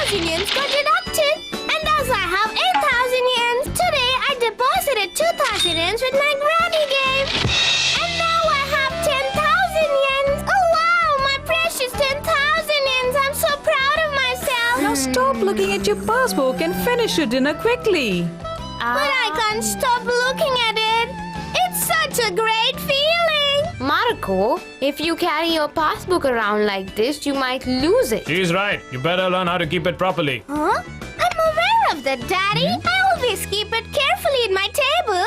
10,000 yens got deducted. And thus I have 8,000 yens. Today I deposited 2,000 yens with my granny game. And now I have 10,000 yens. Oh wow, my precious 10,000 yens. I'm so proud of myself. Now stop looking at your passbook and finish your dinner quickly. But I can't stop looking at it. It's such a great feeling. Maruko, if you carry your passbook around like this, you might lose it. She's right. You better learn how to keep it properly. Huh? I'm aware of that, Daddy. I always keep it carefully in my table.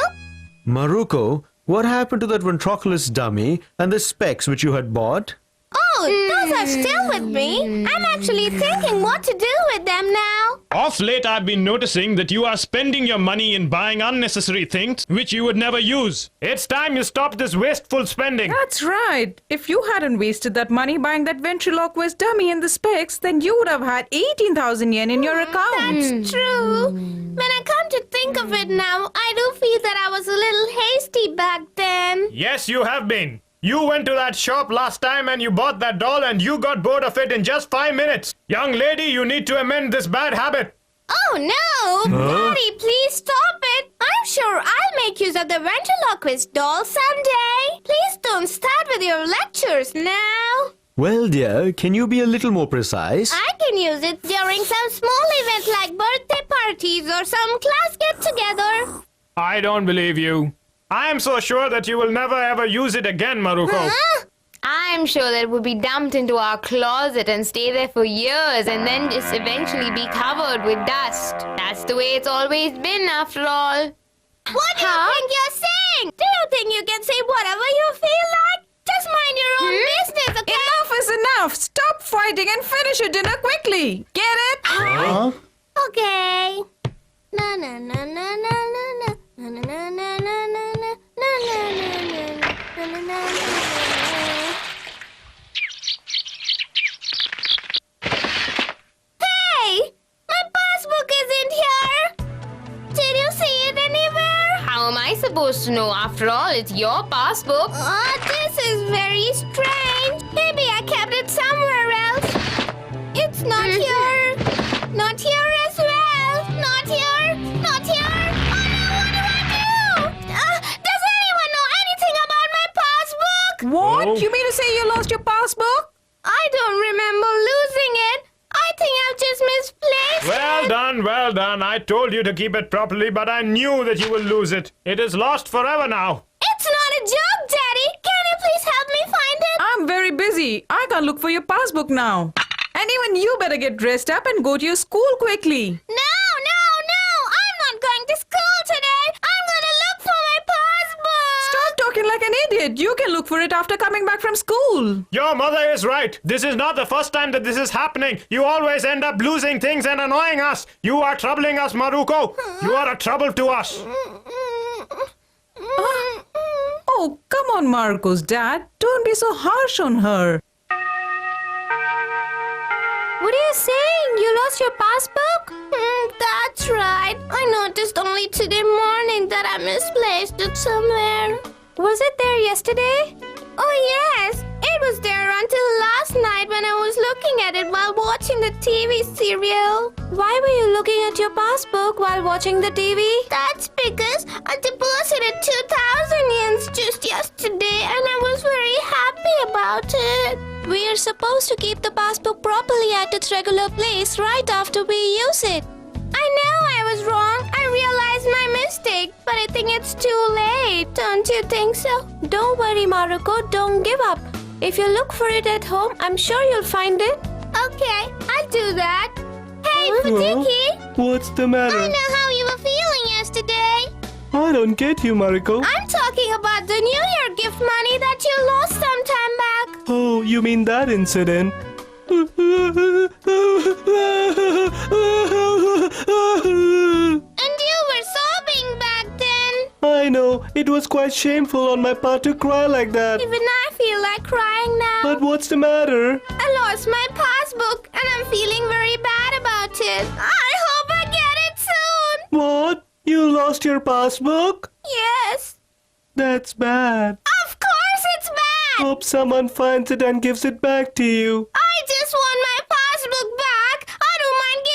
Maruko, what happened to that ventriloquist dummy and the specs which you had bought? Oh, those are still with me. I'm actually thinking what to do with them now. Of late, I've been noticing that you are spending your money in buying unnecessary things which you would never use. It's time you stop this wasteful spending. That's right. If you hadn't wasted that money buying that ventriloquist dummy and the specs, then you would have had 18,000 yen in your account. That's true. When I come to think of it now, I do feel that I was a little hasty back then. Yes, you have been. You went to that shop last time and you bought that doll and you got bored of it in just 5 minutes. Young lady, you need to amend this bad habit. Oh no! Daddy, please stop it! I'm sure I'll make use of the ventriloquist doll someday. Please don't start with your lectures now. Well, dear, can you be a little more precise? I can use it during some small event like birthday parties or some class get-together. I don't believe you. I am so sure that you will never ever use it again, Maruko. Huh? I'm sure that it would be dumped into our closet and stay there for years and then just eventually be covered with dust. That's the way it's always been, after all. What do you think you're saying? Do you think you can say whatever you feel like? Just mind your own business, okay? Enough is enough. Stop fighting and finish your dinner quickly. Get it? Huh? Okay. Na na na na na na na na na na na na na na na na na. Hey! My passbook isn't here! Did you see it anywhere? How am I supposed to know? After all, it's your passbook. This is very strange. Maybe I kept it somewhere else. It's not here. Not here as well. Not here. Not here. Oh no, what do I do? Does anyone know anything about my passbook? What? Oh. You mean to say you lost your passbook? I don't remember losing it. I think I've just misplaced Well it. done, well done. I told you to keep it properly, but I knew that you will lose it. It is lost forever now. It's not a joke, Daddy. Can you please help me find it? I'm very busy. I can't look for your passbook now. And even you better get dressed up and go to your school quickly. No, no, no. I'm not going to school today. I'm going to look for my passbook. Stop talking like an idiot. You can look for it after coming back from school. Your mother is right. This is not the first time that this is happening. You always end up losing things and annoying us. You are troubling us, Maruko. You are a trouble to us. Oh, come on, Maruko's dad. Don't be so harsh on her. What are you saying? You lost your passbook? That's right. I noticed only today morning that I misplaced it somewhere. Was it there yesterday? Oh, yes. It was there until last night when I was looking at it while watching the TV serial. Why were you looking at your passbook while watching the TV? That's because I deposited 2,000 yens just yesterday and I was very happy about it. We are supposed to keep the passbook properly at its regular place right after we use it. I know I was wrong. I realized my mistake, but I think it's too late. Don't you think so? Don't worry, Maruko. Don't give up. If you look for it at home, I'm sure you'll find it. Okay, I'll do that. Hey, Futiki! What's the matter? I know how you were feeling yesterday. I don't get you, Maruko. I'm talking about the New Year gift money that you lost some time back. Oh, you mean that incident? And you were sobbing back then. I know. It was quite shameful on my part to cry like that. Even I feel like crying now. But what's the matter? I lost my passbook and I'm feeling very bad about it. I hope I get it soon. What? You lost your passbook? Yes. That's bad. Of course it's bad. Hope someone finds it and gives it back to you. I just want my passbook back. I don't mind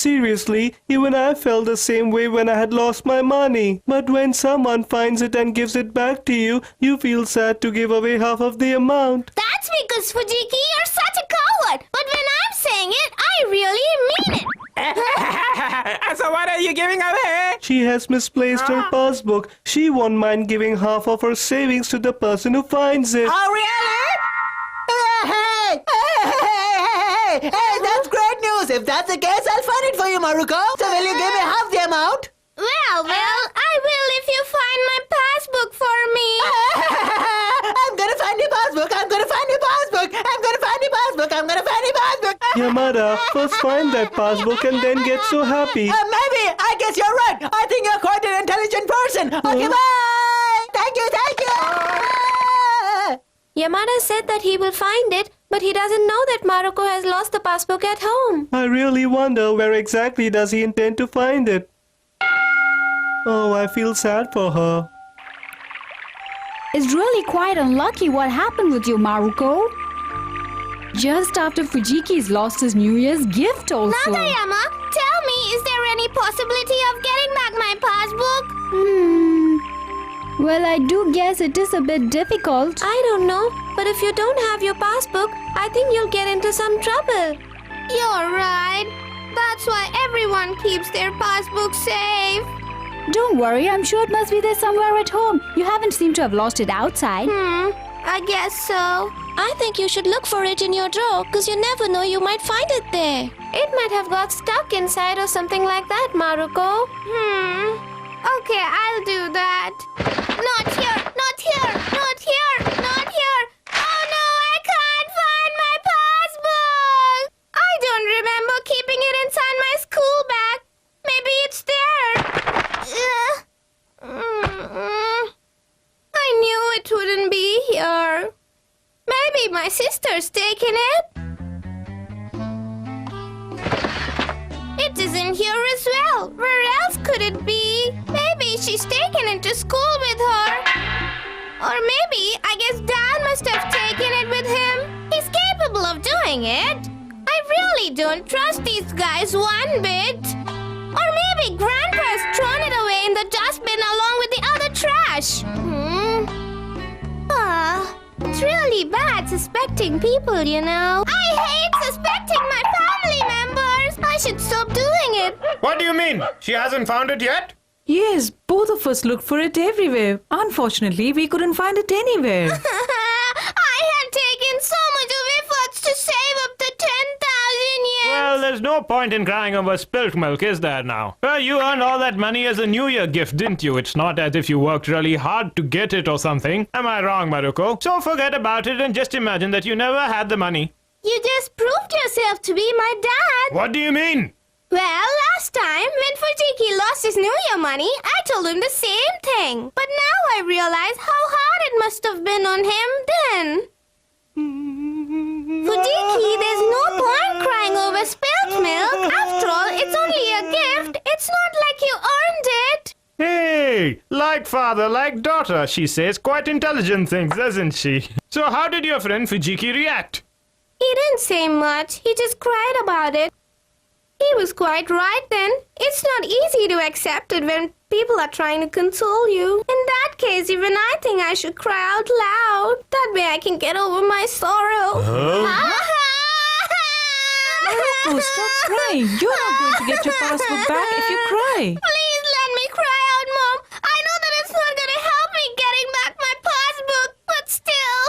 Seriously, even I felt the same way when I had lost my money. But when someone finds it and gives it back to you, you feel sad to give away half of the amount. That's because, Fujiki, you're such a coward. But when I'm saying it, I really mean it. So what are you giving away? She has misplaced her passbook. She won't mind giving half of her savings to the person who finds it. Oh, really? Hey, that's great news. If that's the case, I'll find it for you, Maruko. So will you give me half the amount? Well, I will if you find my passbook for me. I'm gonna find your passbook. I'm gonna find your passbook. I'm gonna find your passbook. I'm gonna find your passbook. Yamada, first find that passbook and then get so happy. Maybe. I guess you're right. I think you're quite an intelligent person. Okay, bye. Thank you. Yamada said that he will find it, but he doesn't know that Maruko has lost the passbook at home. I really wonder where exactly does he intend to find it. Oh, I feel sad for her. It's really quite unlucky what happened with you, Maruko. Just after Fujiki's lost his New Year's gift also. Nagayama, tell me, is there any possibility of getting back my passbook? Well, I do guess it is a bit difficult. I don't know, but if you don't have your passbook, I think you'll get into some trouble. You're right. That's why everyone keeps their passbook safe. Don't worry, I'm sure it must be there somewhere at home. You haven't seemed to have lost it outside. I guess so. I think you should look for it in your drawer, because you never know, you might find it there. It might have got stuck inside or something like that, Maruko. Okay, I'll do that. Not here, not here, not here, not here. Oh no, I can't find my passbook. I don't remember keeping it inside my school bag. Maybe it's there. I knew it wouldn't be here. Maybe my sister's taken it. It isn't here as well. Where else could it be? Maybe she's taken it to school with her. Or maybe, I guess Dad must have taken it with him. He's capable of doing it. I really don't trust these guys one bit. Or maybe Grandpa's thrown it away in the dustbin along with the other trash. It's really bad suspecting people, you know. I hate suspecting my family members. I should stop doing it. What do you mean? She hasn't found it yet? Yes, both of us looked for it everywhere. Unfortunately, we couldn't find it anywhere. I had taken so much of efforts to save up the 10,000 yen. Well, there's no point in crying over spilt milk, is there now? Well, you earned all that money as a New Year gift, didn't you? It's not as if you worked really hard to get it or something. Am I wrong, Maruko? So forget about it and just imagine that you never had the money. You just proved yourself to be my dad. What do you mean? Well, last time, when Fujiki lost his New Year money, I told him the same thing. But now I realize how hard it must have been on him then. Fujiki, there's no point crying over spilt milk. After all, it's only a gift. It's not like you earned it. Hey, like father, like daughter, she says quite intelligent things, doesn't she? So how did your friend Fujiki react? He didn't say much. He just cried about it. He was quite right then. It's not easy to accept it when people are trying to console you. In that case, even I think I should cry out loud. That way I can get over my sorrow. Maruko, stop crying. You're not going to get your passbook back if you cry. Please let me cry out, Mom. I know that it's not going to help me getting back my passbook, but still.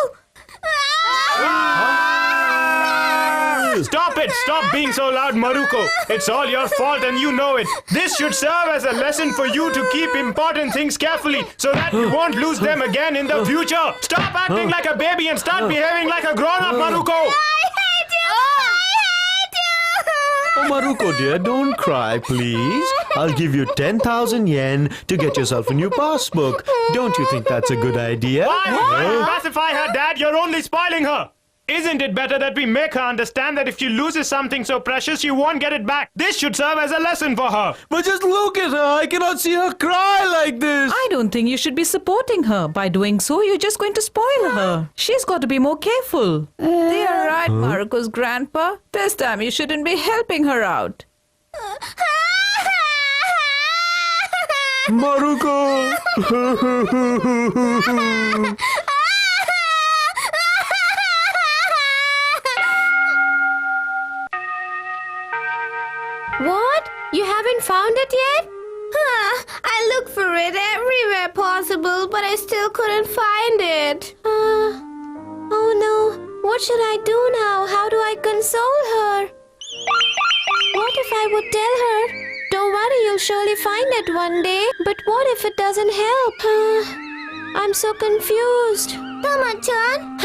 Stop it! Stop being so loud, Maruko! It's all your fault and you know it. This should serve as a lesson for you to keep important things carefully so that you won't lose them again in the future. Stop acting like a baby and start behaving like a grown-up, Maruko! I hate you! I hate you! Oh, Maruko dear, don't cry, please. I'll give you 10,000 yen to get yourself a new passbook. Don't you think that's a good idea? Why pacify her, Dad? You're only spoiling her. Isn't it better that we make her understand that if she loses something so precious, she won't get it back? This should serve as a lesson for her. But just look at her. I cannot see her cry like this. I don't think you should be supporting her. By doing so, you're just going to spoil her. She's got to be more careful. They are right, Maruko's grandpa. This time you shouldn't be helping her out. Maruko! What? You haven't found it yet? I looked for it everywhere possible, but I still couldn't find it. Oh no. What should I do now? How do I console her? What if I would tell her? Don't worry, you'll surely find it one day. But what if it doesn't help? I'm so confused. Tama-chan,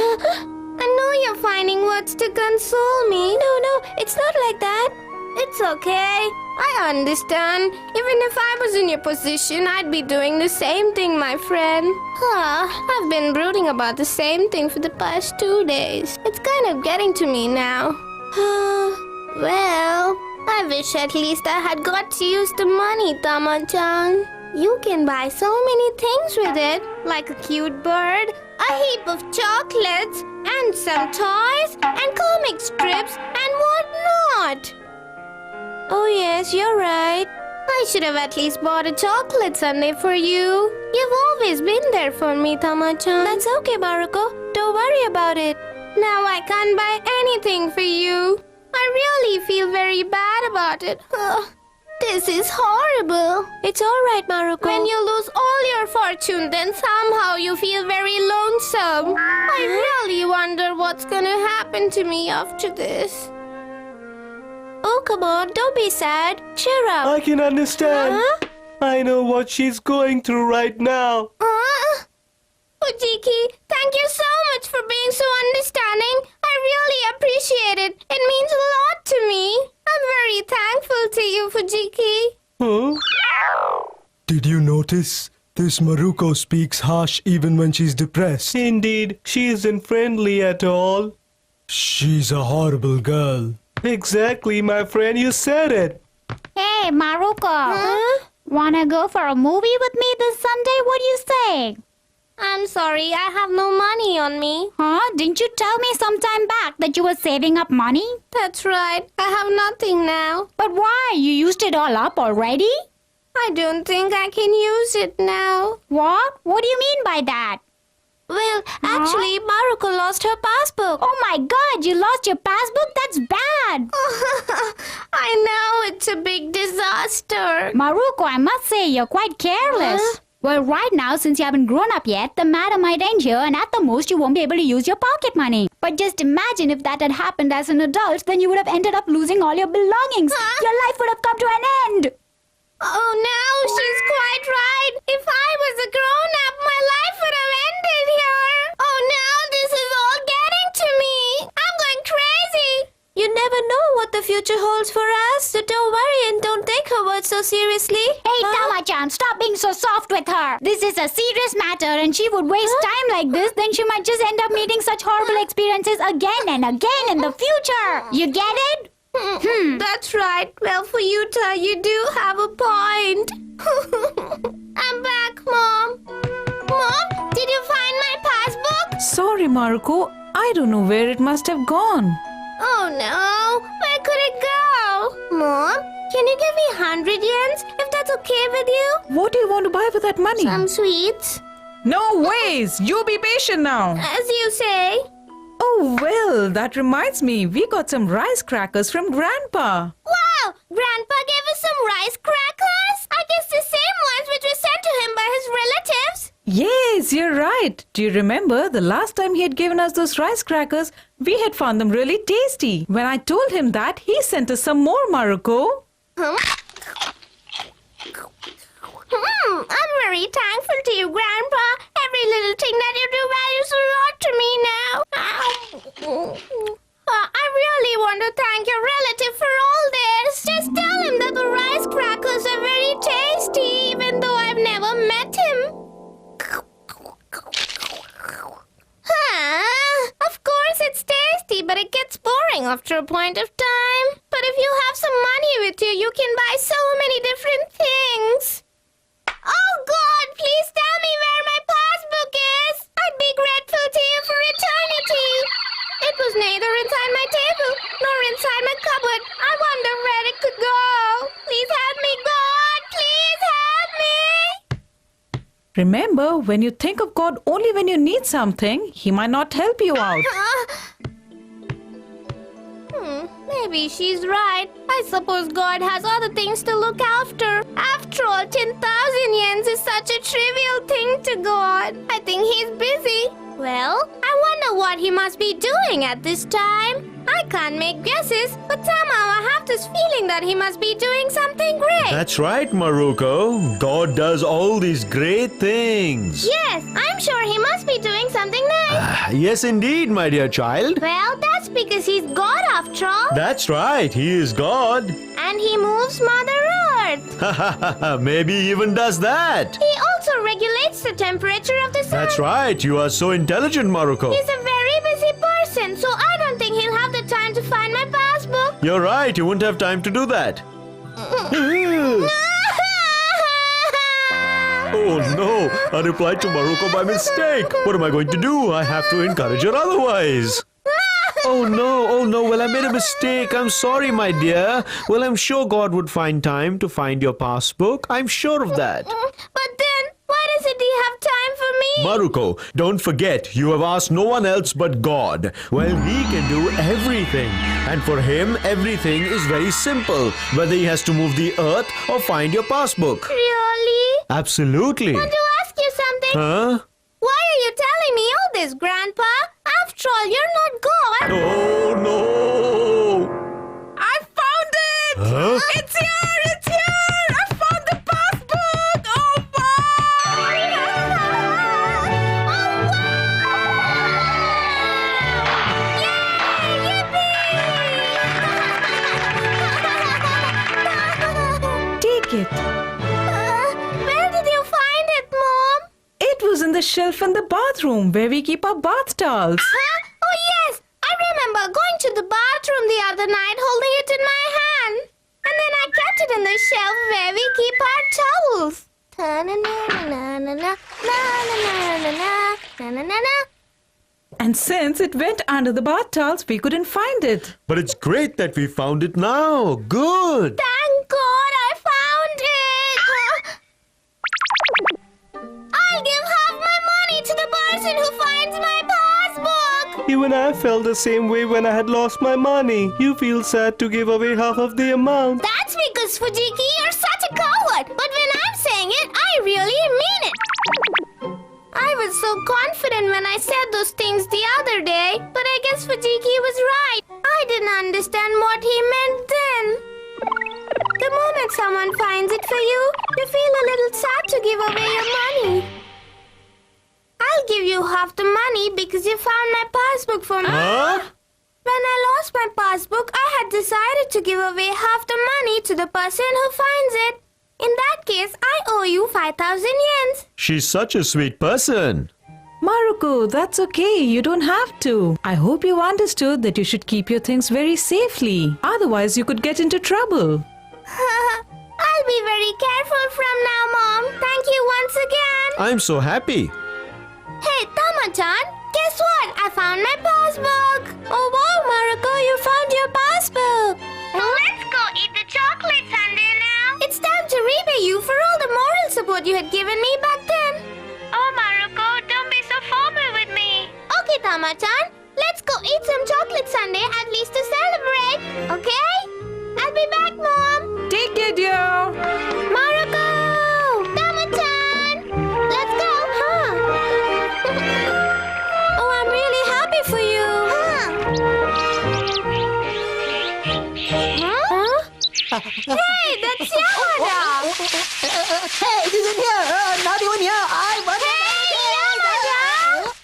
I know you're finding words to console me. No, it's not like that. It's okay. I understand. Even if I was in your position, I'd be doing the same thing, my friend. I've been brooding about the same thing for the past 2 days. It's kind of getting to me now. Well, I wish at least I had got to use the money, Tama-chan. You can buy so many things with it, like a cute bird, a heap of chocolates, and some toys, and comic strips, and whatnot. Oh yes, you're right. I should have at least bought a chocolate sundae for you. You've always been there for me, Tama-chan. That's okay, Maruko. Don't worry about it. Now I can't buy anything for you. I really feel very bad about it. This is horrible. It's all right, Maruko. When you lose all your fortune, then somehow you feel very lonesome. I really wonder what's gonna happen to me after this. Oh, come on, don't be sad. Cheer up. I can understand. I know what she's going through right now. Fujiki, thank you so much for being so understanding. I really appreciate it. It means a lot to me. I'm very thankful to you, Fujiki. Huh? Did you notice? This Maruko speaks harsh even when she's depressed. Indeed, she isn't friendly at all. She's a horrible girl. Exactly, my friend, you said it. Hey, Maruko. Wanna go for a movie with me this Sunday? What do you say? I'm sorry, I have no money on me. Didn't you tell me sometime back that you were saving up money? That's right, I have nothing now. But why? You used it all up already? I don't think I can use it now. What? What do you mean by that? Well, actually, Maruko lost her passbook. Oh my god, you lost your passbook? That's bad. I know, it's a big disaster. Maruko, I must say you're quite careless. Well, right now, since you haven't grown up yet, the madam might end here and at the most you won't be able to use your pocket money. But just imagine if that had happened as an adult, then you would have ended up losing all your belongings. Your life would have come to an end. Oh no, she's quite right. If I was a grown-up, my life would have ended here. Oh no, this is all getting to me. I'm going crazy. You never know what the future holds for us, so don't worry and don't take her words so seriously. Hey, Tama-chan, stop being so soft with her. This is a serious matter and she would waste time like this, then she might just end up meeting such horrible experiences again and again in the future. You get it? That's right. Well, for you, you do have a point. I'm back, Mom. Mom, did you find my passbook? Sorry, Maruko. I don't know where it must have gone. Oh no, where could it go? Mom, can you give me 100 yens if that's okay with you? What do you want to buy with that money? Some sweets. No ways! You be patient now. As you say. Oh, well, that reminds me. We got some rice crackers from Grandpa. Wow! Grandpa gave us some rice crackers? I guess the same ones which were sent to him by his relatives. Yes, you're right. Do you remember the last time he had given us those rice crackers? We had found them really tasty. When I told him that, he sent us some more, Maruko. I'm very thankful to you, Grandpa. Every little thing that you do values a lot to me now. I really want to thank your relative for all this. Just tell him that the rice crackers are very tasty, even though I've never met him. Of course it's tasty, but it gets boring after a point of time. But if you have some money with you, you can buy so many different things. Oh God, please tell me where my passbook is. I'd be grateful to you for eternity. It was neither inside my table nor inside my cupboard. I wonder where it could go. Remember, when you think of God only when you need something, He might not help you out. Maybe she's right. I suppose God has other things to look after. After all, 10,000 yens is such a trivial thing to God. I think he's busy. Well, I wonder what he must be doing at this time. I can't make guesses, but somehow I have this feeling that he must be doing something great. That's right, Maruko. God does all these great things. Yes, I'm sure he must be doing something nice. Yes, indeed, my dear child. Well, that's because he's God after all. That's right, He is God. And he moves Mother Earth. Maybe He even does that. He also regulates the temperature of the sun. That's right, you are so intelligent, Maruko. He's a very busy person, so I don't think he'll have the time to find my passbook. You're right, you won't have time to do that. Oh no, I replied to Maruko by mistake. What am I going to do? I have to encourage her otherwise. Oh no, well I made a mistake. I'm sorry, my dear. Well, I'm sure God would find time to find your passbook. I'm sure of that. But then, why doesn't he have time for me? Maruko, don't forget, you have asked no one else but God. Well, He can do everything. And for Him, everything is very simple. Whether He has to move the earth or find your passbook. Really? Absolutely. I want to ask you something. Huh? Why are you telling me all this, Grandpa? After all, you're not God. Oh no! I found it! Huh? It's here! It's here! I found the passbook! Oh, wow! Take it. Where did you find it, Mom? It was in the shelf in the bathroom where we keep our bath towels. Huh? Oh, yes. I remember going to the bathroom the other night holding it in my hand. And then I kept it in the shelf where we keep our towels. And since it went under the bath towels, we couldn't find it. But it's great that we found it now. Good. Thank God I found it. I'll give half my money to the person who finds my passbook. Even I felt the same way when I had lost my money. You feel sad to give away half of the amount. That's because, Fujiki, you're such a coward. But when I'm saying it, I really mean it. I was so confident when I said those things the other day, but I guess Fujiki was right. I didn't understand what he meant then. The moment someone finds it for you, you feel a little sad to give away your money. I'll give you half the money because you found my passbook for me. Huh? When I lost my passbook, I had decided to give away half the money to the person who finds it. In that case, I owe you 5,000 yens. She's such a sweet person. Maruko, that's okay. You don't have to. I hope you understood that you should keep your things very safely. Otherwise, you could get into trouble. I'll be very careful from now, Mom. Thank you once again. I'm so happy. Hey, Tama-chan, guess what? I found my passbook. Oh, wow, Maruko, you found your passbook. Let's go eat the chocolate sundae now. It's time to repay you for all the moral support you had given me back then. Oh, Maruko, don't be so formal with me. Okay, Tama-chan, let's go eat some chocolate sundae at least to celebrate, okay? I'll be back, Mom. Take care, dear. Maruko! Tama-chan! Let's go, huh? Oh, I'm really happy for you. Huh? Hey, that's Yamada! Hey, it isn't here. Not even here. I want Hey, Yamada!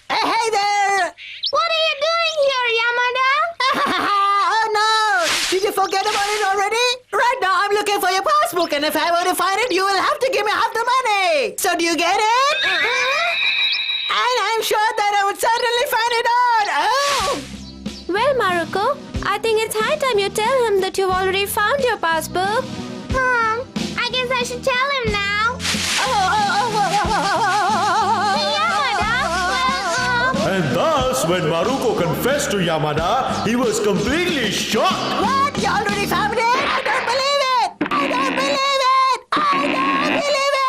Hey there. What are you doing here, Yamada? Oh no! Did you forget about it already? Right now I'm looking for your passbook, and if I were to find it, you will have to give me half the money. So do you get it? And I'm sure that I would certainly find it out. Oh! Well, Maruko, I think it's high time you tell him that you've already found your passbook. I guess I should tell him now. Yamada, And thus, when Maruko confessed to Yamada, he was completely shocked. What? You already found it? I don't believe it! I don't believe it! I don't believe it!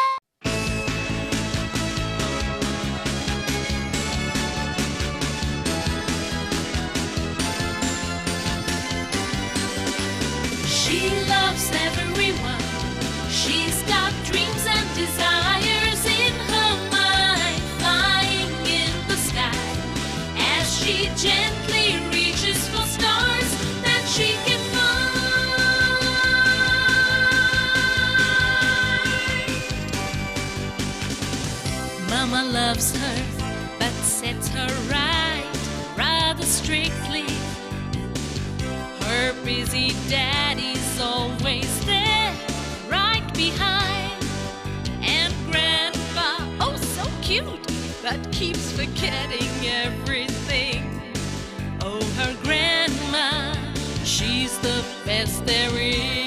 treats her right, rather strictly. Her busy daddy's always there, right behind. And Grandpa, oh so cute, but keeps forgetting everything. Oh, her grandma, she's the best there is.